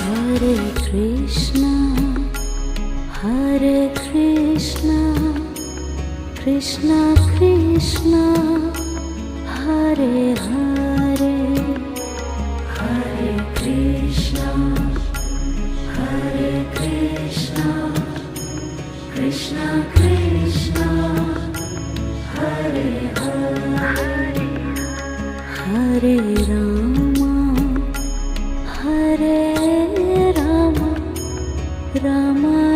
Hare Krishna, Hare Krishna, Krishna Krishna, Hare Hare, Hare Krishna, Hare Krishna, Krishna Krishna, Hare Hare, Hare Rama, Hare Rama, Rama